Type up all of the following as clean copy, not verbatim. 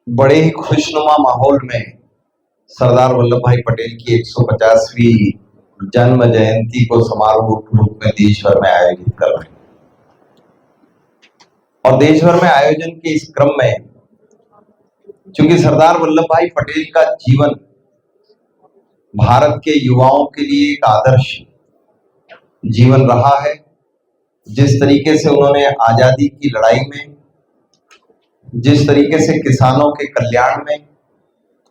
बड़े ही खुशनुमा माहौल में सरदार वल्लभ भाई पटेल की 150वीं जन्म जयंती को समारोह रूप में देश भर में आयोजित कर रहे हैं। और देश भर में आयोजन के इस क्रम में चूंकि सरदार वल्लभ भाई पटेल का जीवन भारत के युवाओं के लिए एक आदर्श जीवन रहा है, जिस तरीके से उन्होंने आजादी की लड़ाई में, जिस तरीके से किसानों के कल्याण में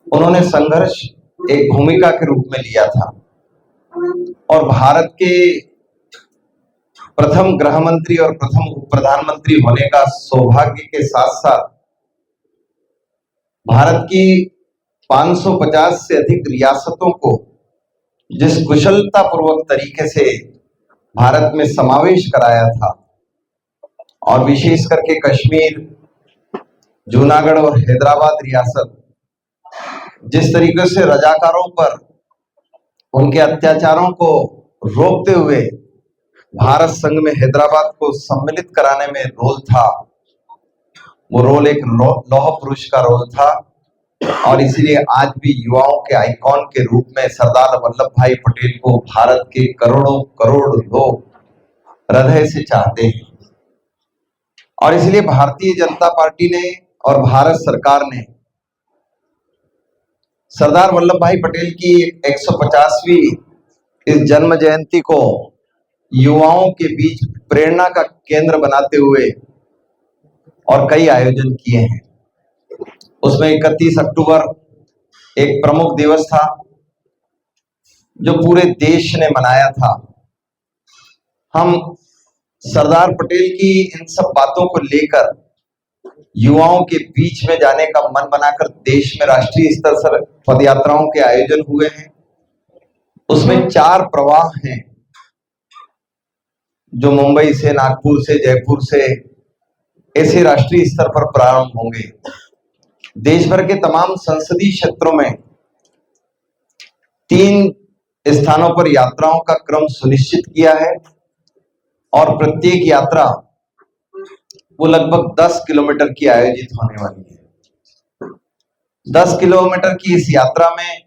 उन्होंने संघर्ष एक भूमिका के रूप में लिया था और भारत के प्रथम गृह मंत्री और प्रथम उप प्रधानमंत्री होने का सौभाग्य के साथ साथ भारत की 550 से अधिक रियासतों को जिस कुशलता पूर्वक तरीके से भारत में समावेश कराया था और विशेष करके कश्मीर, जूनागढ़ और हैदराबाद रियासत जिस तरीके से रजाकारों पर उनके अत्याचारों को रोकते हुए भारत संघ में हैदराबाद को सम्मिलित कराने में रोल था, वो रोल एक लौह पुरुष का रोल था। और इसीलिए आज भी युवाओं के आइकॉन के रूप में सरदार वल्लभ भाई पटेल को भारत के करोड़ों करोड़ लोग हृदय से चाहते हैं। और इसलिए भारतीय जनता पार्टी ने और भारत सरकार ने सरदार वल्लभ भाई पटेल की 150वीं इस जन्म जयंती को युवाओं के बीच प्रेरणा का केंद्र बनाते हुए और कई आयोजन किए हैं। उसमें 31 अक्टूबर एक प्रमुख दिवस था जो पूरे देश ने मनाया था। हम सरदार पटेल की इन सब बातों को लेकर युवाओं के बीच में जाने का मन बनाकर देश में राष्ट्रीय स्तर पर पदयात्राओं के आयोजन हुए हैं। उसमें 4 प्रवाह हैं जो मुंबई से, नागपुर से, जयपुर से ऐसे राष्ट्रीय स्तर पर प्रारंभ होंगे। देश भर के तमाम संसदीय क्षेत्रों में 3 स्थानों पर यात्राओं का क्रम सुनिश्चित किया है और प्रत्येक यात्रा वो लगभग 10 किलोमीटर की आयोजित होने वाली है। 10 किलोमीटर की इस यात्रा में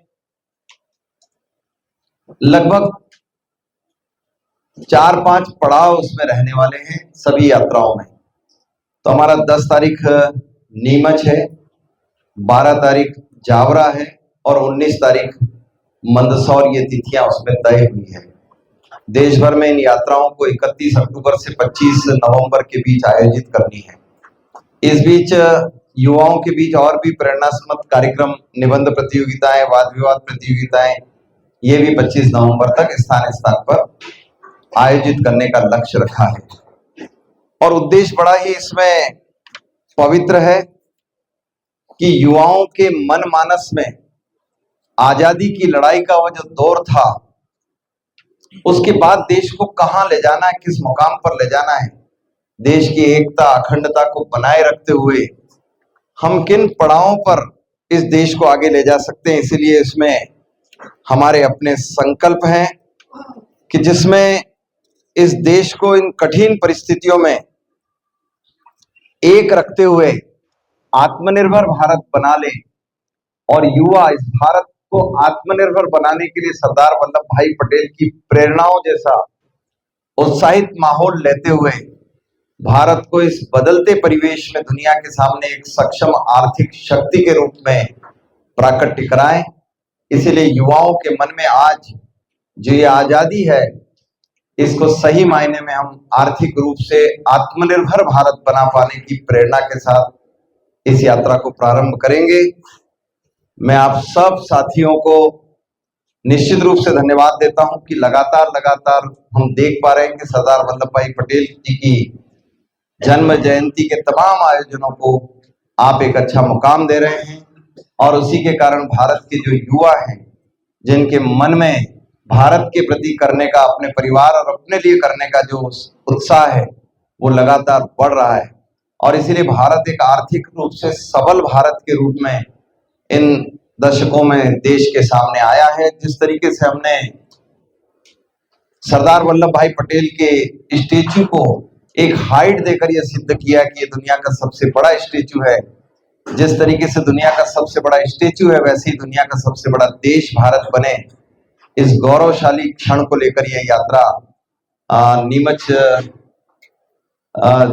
लगभग 4-5 पड़ाव उसमें रहने वाले हैं सभी यात्राओं में। तो हमारा 10 तारीख नीमच है, 12 तारीख जावरा है और 19 तारीख मंदसौर, ये तिथियां उसमें तय हुई है। देश भर में इन यात्राओं को 31 अक्टूबर से 25 नवंबर के बीच आयोजित करनी है। इस बीच युवाओं के बीच और भी प्रेरणास्पद कार्यक्रम, निबंध प्रतियोगिताएं, वाद विवाद प्रतियोगिताएं, ये भी 25 नवंबर तक स्थान स्थान पर आयोजित करने का लक्ष्य रखा है। और उद्देश्य बड़ा ही इसमें पवित्र है कि युवाओं के मन मानस में आजादी की लड़ाई का वह जो दौर था, उसके बाद देश को कहां ले जाना है, किस मुकाम पर ले जाना है, देश की एकता अखंडता को बनाए रखते हुए हम किन पड़ावों पर इस देश को आगे ले जा सकते हैं। इसीलिए इसमें हमारे अपने संकल्प हैं कि जिसमें इस देश को इन कठिन परिस्थितियों में एक रखते हुए आत्मनिर्भर भारत बना ले और युवा इस भारत को आत्मनिर्भर बनाने के लिए सरदार वल्लभ भाई पटेल की प्रेरणाओं जैसा उत्साहित माहौल लेते हुए भारत को इस बदलते परिवेश में दुनिया के सामने एक सक्षम आर्थिक शक्ति के रूप में प्राकट्य कराएं। इसीलिए युवाओं के मन में आज जो ये आजादी है, इसको सही मायने में हम आर्थिक रूप से आत्मनिर्भर भारत बना पाने की प्रेरणा के साथ इस यात्रा को प्रारंभ करेंगे। मैं आप सब साथियों को निश्चित रूप से धन्यवाद देता हूं कि लगातार हम देख पा रहे हैं कि सरदार वल्लभ भाई पटेल जी की जन्म जयंती के तमाम आयोजनों को आप एक अच्छा मुकाम दे रहे हैं और उसी के कारण भारत के जो युवा हैं, जिनके मन में भारत के प्रति करने का, अपने परिवार और अपने लिए करने का जो उत्साह है, वो लगातार बढ़ रहा है। और इसीलिए भारत एक आर्थिक रूप से सबल भारत के रूप में इन दशकों में देश के सामने आया है। जिस तरीके से हमने सरदार वल्लभ भाई पटेल के स्टेच्यू को एक हाइट देकर यह सिद्ध किया कि ये दुनिया का सबसे बड़ा स्टेच्यू है, जिस तरीके से दुनिया का सबसे बड़ा स्टेच्यू है, वैसे ही दुनिया का सबसे बड़ा देश भारत बने, इस गौरवशाली क्षण को लेकर यह यात्रा नीमच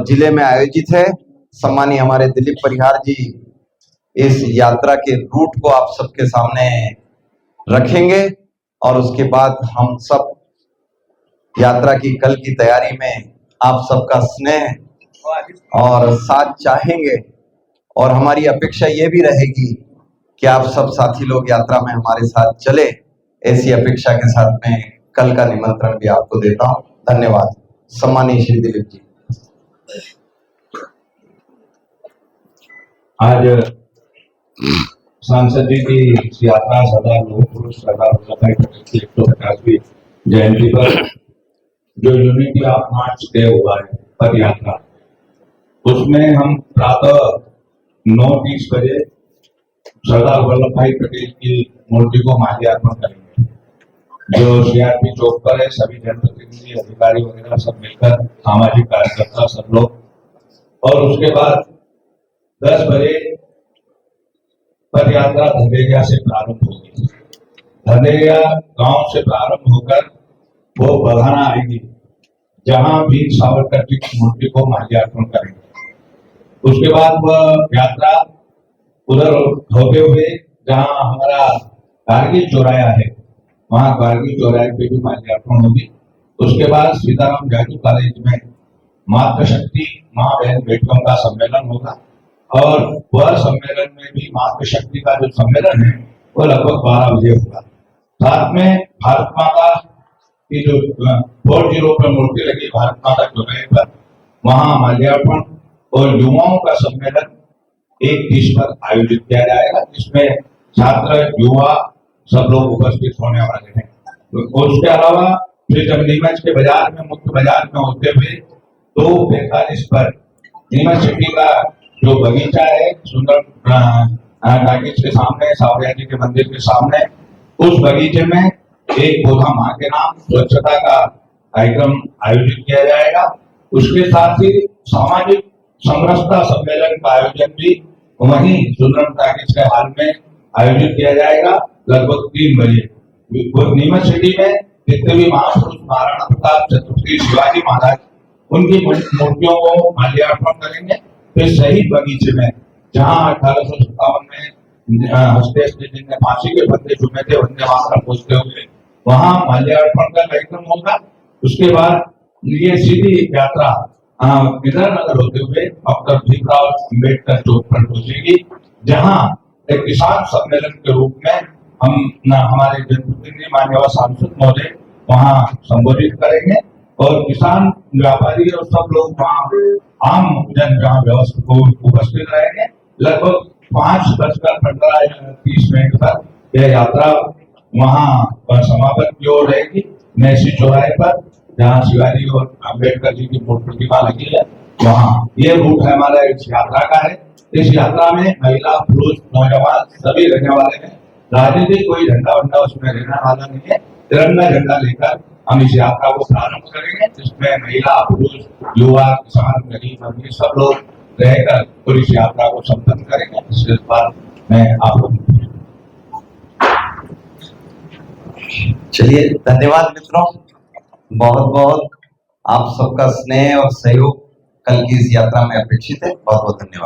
जिले में आयोजित है। सम्मानीय हमारे दिलीप परिहार जी इस यात्रा के रूट को आप सबके सामने रखेंगे और उसके बाद हम सब यात्रा की कल की तैयारी में आप सबका स्नेह और साथ चाहेंगे और हमारी अपेक्षा ये भी रहेगी कि आप सब साथी लोग यात्रा में हमारे साथ चले। ऐसी अपेक्षा के साथ मैं कल का निमंत्रण भी आपको देता हूं। धन्यवाद। सम्मानीय श्री दिलीप जी। आज सांसद जी की यात्रा सरदार लौह पुरुष सरदार वल्लभ भाई पटेल की 150वीं जयंती पर जो यूनिटी ऑफ मार्च डे हुआ है पद यात्रा, उसमें हम प्रातः 9:30 बजे सरदार वल्लभ भाई पटेल की मूर्ति को माल्यार्पण करेंगे। जो सीआरपी चौक पर है, सभी जनप्रतिनिधि अधिकारी वगैरह सब मिलकर, सामाजिक कार्यकर्ता सब लोग, और उसके बाद 10 बजे पद यात्रा धनेरिया से प्रारंभ होगी। धनेरिया गांव से प्रारंभ होकर वो बघाना आएगी, जहां वीर सावरकर जी की मूर्ति को माल्यार्पण करेंगे। उसके बाद वह यात्रा उधर होते हुए जहां हमारा कारगिल चौराया है, वहां कारगिल चौराहे पे भी माल्यार्पण होगी। उसके बाद सीताराम जाजू कॉलेज में मातृशक्ति माँ बहन बेटियों का सम्मेलन होगा और वह सम्मेलन में भी मातृशक्ति का जो सम्मेलन है वो लगभग 12 बजे होगा। साथ में भारत माता की जो 40 पर मूर्ति लगी भारत माता चौराहे पर, वहां माल्यार्पण और युवाओं का सम्मेलन 1:30 पर आयोजित किया जाएगा, जिसमें छात्र युवा सब लोग उपस्थित होने वाले हैं। तो उसके अलावा फिर जब नीमच के बाजार में, मुख्य बाजार में होते हुए 2:45 पर नीमच सिटी का जो बगीचा है सुंदर टाकिज के सामने, सावरिया जी के मंदिर के सामने, उस बगीचे में एक पौधा मां के नाम स्वच्छता का कार्यक्रम आयोजित किया जाएगा। उसके साथ ही सामाजिक समरसता सम्मेलन का आयोजन भी वहीं सुंदर टाकिज के हाल में आयोजित किया जाएगा लगभग 3 बजे। नीमच सिटी में जितने भी महापुरुष महाराणा प्रताप, छत्रपति शिवाजी महाराज, उनकी मूर्तियों को माल्यार्पण करेंगे। फिर शहीद बगीचे में जहां 1857 में हस्ते जिनने फांसी के फंदे चुमे थे, वंदे मातरम बोलते हुए, वहां माल्यार्पण का कार्यक्रम होगा। उसके बाद ये सीधी यात्रा विधान नगर होते हुए डॉक्टर भीमराव अम्बेडकर चौक पर पहुंचेगी, जहां एक किसान सम्मेलन के रूप में हम हमारे जनप्रतिनिधि माननीय सांसद महोदय वहां संबोधित करेंगे और किसान व्यापारी और सब लोग वहां आम जन जहां व्यवस्था उपस्थित रहेंगे। लगभग 5:15-30 पर यह यात्रा वहां समापन की ओर रहेगी, मैसी चौराहे पर, जहां शिवाजी और अम्बेडकर जी की प्रतिमा लगी है। वहां ये रूट है हमारा इस यात्रा का है। इस यात्रा में महिला, पुरुष, नौजवान सभी रहने वाले हैं। राजनीतिक कोई झंडा वंडा उसमें रहने वाला नहीं है। तिरंगा झंडा लेकर हम इस यात्रा को प्रारंभ करेंगे, जिसमें महिला, पुरुष, युवा, किसान, गरीब, अमीर सब लोग रहकर पूरी इस यात्रा को संपन्न करेंगे। इसके बाद मैं आपको चलिए, धन्यवाद मित्रों, बहुत बहुत आप सबका स्नेह और सहयोग कल की इस यात्रा में अपेक्षित है। बहुत बहुत धन्यवाद।